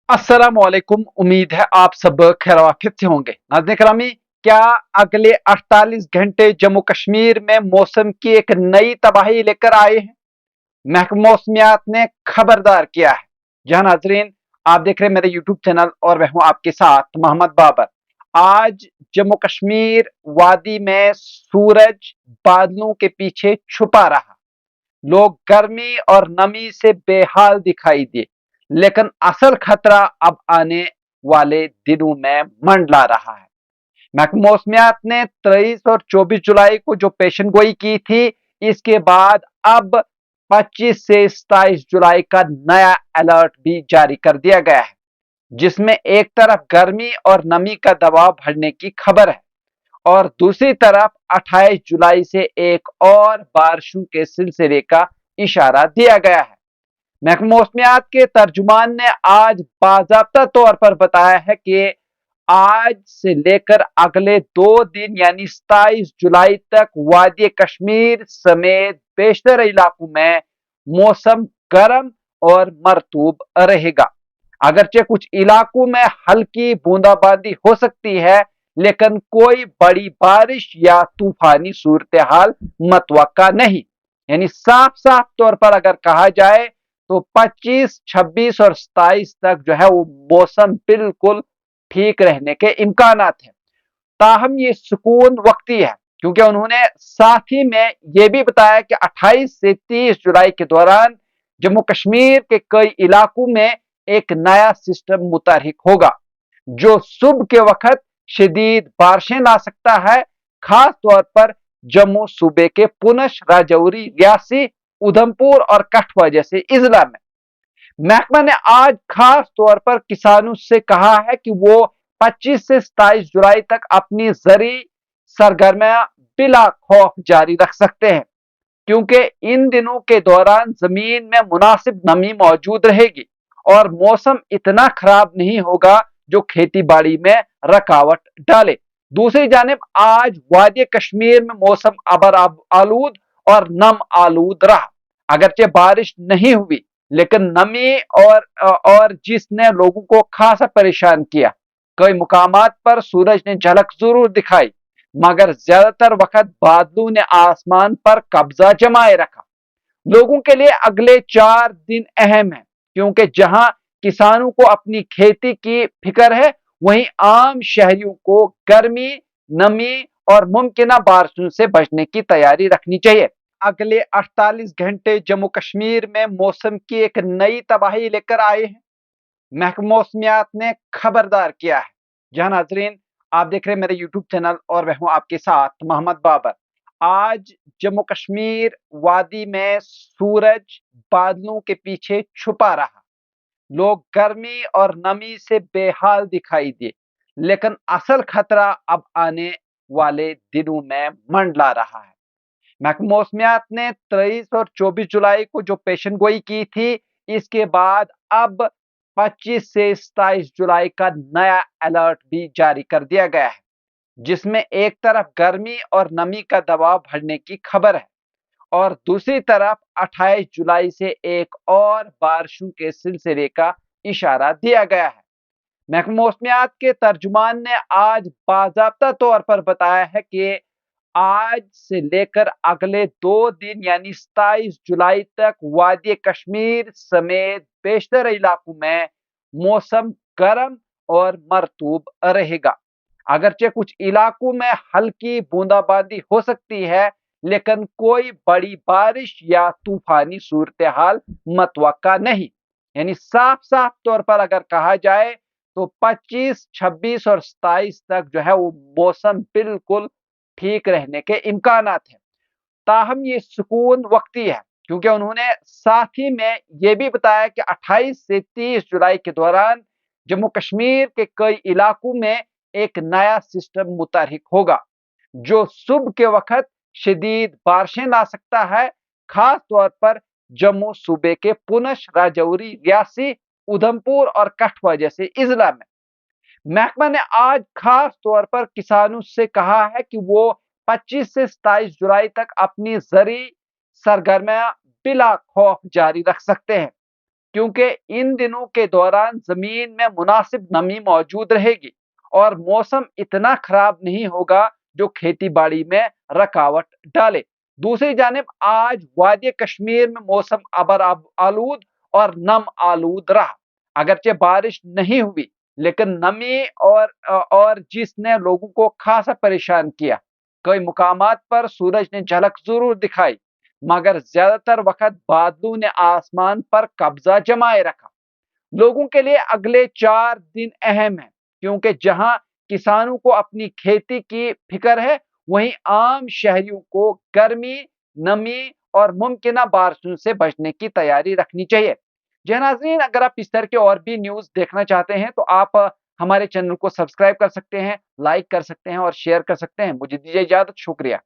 अस्सलामुअलैकुम। उम्मीद है आप सब खैरियत से होंगे। नाज़रीन करामी, क्या अगले 48 घंटे जम्मू कश्मीर में मौसम की एक नई तबाही लेकर आए हैं? महकमा मौसमियात ने खबरदार किया है। जहां नाजरीन, आप देख रहे हैं मेरे यूट्यूब चैनल और मैं हूं आपके साथ मोहम्मद बाबर। आज जम्मू कश्मीर वादी में सूरज बादलों के पीछे छुपा रहा। लोग गर्मी और नमी से बेहाल दिखाई दिए, लेकिन असल खतरा अब आने वाले दिनों में मंडला रहा है। महकमा मौसमियात ने 23 और 24 जुलाई को जो पेशन गोई की थी, इसके बाद अब 25 से 27 जुलाई का नया अलर्ट भी जारी कर दिया गया है, जिसमें एक तरफ गर्मी और नमी का दबाव बढ़ने की खबर है और दूसरी तरफ 28 जुलाई से एक और बारिशों के सिलसिले का इशारा दिया गया है। महकमा मौसमियात के तर्जुमान ने आज बाज़ाब्ता तौर पर बताया है कि आज से लेकर अगले 2 दिन यानी 27 जुलाई तक वादी कश्मीर समेत बेशतर इलाकों में मौसम गर्म और मरतूब रहेगा। अगरचे कुछ इलाकों में हल्की बूंदाबांदी हो सकती है, लेकिन कोई बड़ी बारिश या तूफानी सूरत हाल मतवक्का नहीं। यानी साफ साफ तौर पर अगर कहा जाए तो 25, 26 और 27 तक जो है वो मौसम बिल्कुल ठीक रहने के इम्कानात हैं। ताहम ये सुकून वक्ती है, क्योंकि उन्होंने साथ ही में ये भी बताया कि 28 से 30 जुलाई के दौरान जम्मू कश्मीर के कई इलाकों में एक नया सिस्टम मुतहरिक होगा, जो सुबह के वक्त शदीद बारिशें ला सकता है, खास तौर पर जम्मू सूबे के पुंछ, राजौरी, रियासी, उधमपुर और कठुआ जैसे इजला में। महकमा ने आज खास तौर पर किसानों से कहा है कि वो 25 से 27 जुलाई तक अपनी जरी सरगर्मियां बिला खौफ जारी रख सकते हैं, क्योंकि इन दिनों के दौरान जमीन में मुनासिब नमी मौजूद रहेगी और मौसम इतना खराब नहीं होगा जो खेती बाड़ी में रकावट डाले। दूसरी जानिब आज वादी कश्मीर में मौसम अबर आलूद और नम आलूद रहा। अगरचे बारिश नहीं हुई, लेकिन नमी और जिसने लोगों को खासा परेशान किया। कई मुकामात पर सूरज ने झलक जरूर दिखाई, मगर ज्यादातर वक्त बादलों ने आसमान पर कब्जा जमाए रखा। लोगों के लिए अगले 4 दिन अहम है, क्योंकि जहां किसानों को अपनी खेती की फिक्र है, वहीं आम शहरियों को गर्मी, नमी और मुमकिन बारिशों से बचने की तैयारी रखनी चाहिए। अगले 48 घंटे जम्मू कश्मीर में मौसम की एक नई तबाही लेकर आए हैं। महकमा मौसमियात ने खबरदार किया है। जहां नाजरीन, आप देख रहे हैं मेरे यूट्यूब चैनल और मैं हूं आपके साथ मोहम्मद बाबर। आज जम्मू कश्मीर वादी में सूरज बादलों के पीछे छुपा रहा। लोग गर्मी और नमी से बेहाल दिखाई दिए, लेकिन असल खतरा अब आने वाले दिनों में मंडला रहा है। महकमा मौसमियात ने 23 और 24 जुलाई को जो पेशन गोई की थी, इसके बाद अब 25 से 27 जुलाई का नया अलर्ट भी जारी कर दिया गया है, जिसमें एक तरफ गर्मी और नमी का दबाव बढ़ने की खबर है और दूसरी तरफ 28 जुलाई से एक और बारिशों के सिलसिले का इशारा दिया गया है। महकमा मौसमियात के तर्जुमान ने आज बाज़ाब्ता तौर पर बताया है कि आज से लेकर अगले 2 दिन यानी 27 जुलाई तक वादी कश्मीर समेत बेशतर इलाकों में मौसम गर्म और मरतूब रहेगा। अगरचे कुछ इलाकों में हल्की बूंदाबांदी हो सकती है, लेकिन कोई बड़ी बारिश या तूफानी सूरत हाल मतवक्का नहीं। यानी साफ साफ तौर पर अगर कहा जाए तो 25, 26 और 27 तक जो है वो मौसम बिल्कुल ठीक रहने के इम्कानात हैं। ताहम ये सुकून वक्ती है, क्योंकि उन्होंने साथ ही में ये भी बताया कि 28 से 30 जुलाई के दौरान जम्मू कश्मीर के कई इलाकों में एक नया सिस्टम मुतहरिक होगा, जो सुबह के वक्त शदीद बारिशें ला सकता है, खास तौर पर जम्मू सूबे के पुंछ, राजौरी, रियासी, उधमपुर और कठुआ जैसे इजला में। महकमा ने आज खास तौर पर किसानों से कहा है कि वो 25 से 27 जुलाई तक अपनी जरी सरगर्मियां बिला खौफ जारी रख सकते हैं, क्योंकि इन दिनों के दौरान जमीन में मुनासिब नमी मौजूद रहेगी और मौसम इतना खराब नहीं होगा जो खेती बाड़ी में रकावट डाले। दूसरी जानिब आज वादी कश्मीर में मौसम अबर आलूद और नम आलूद रहा। अगरचे बारिश नहीं हुई लेकिन नमी और जिसने लोगों को खासा परेशान किया। कई मुकामात पर सूरज ने झलक जरूर दिखाई मगर ज्यादातर वक्त बादलों ने आसमान पर कब्जा जमाए रखा। लोगों के लिए अगले 4 दिन अहम है क्योंकि जहां किसानों को अपनी खेती की फिक्र है वहीं आम शहरियों को गर्मी, नमी और मुमकिन बारिशों से बचने की तैयारी रखनी चाहिए। जी नाजरीन, अगर आप इस तरह के और भी न्यूज देखना चाहते हैं तो आप हमारे चैनल को सब्सक्राइब कर सकते हैं, लाइक कर सकते हैं और शेयर कर सकते हैं। मुझे दीजिए इजाजत। शुक्रिया।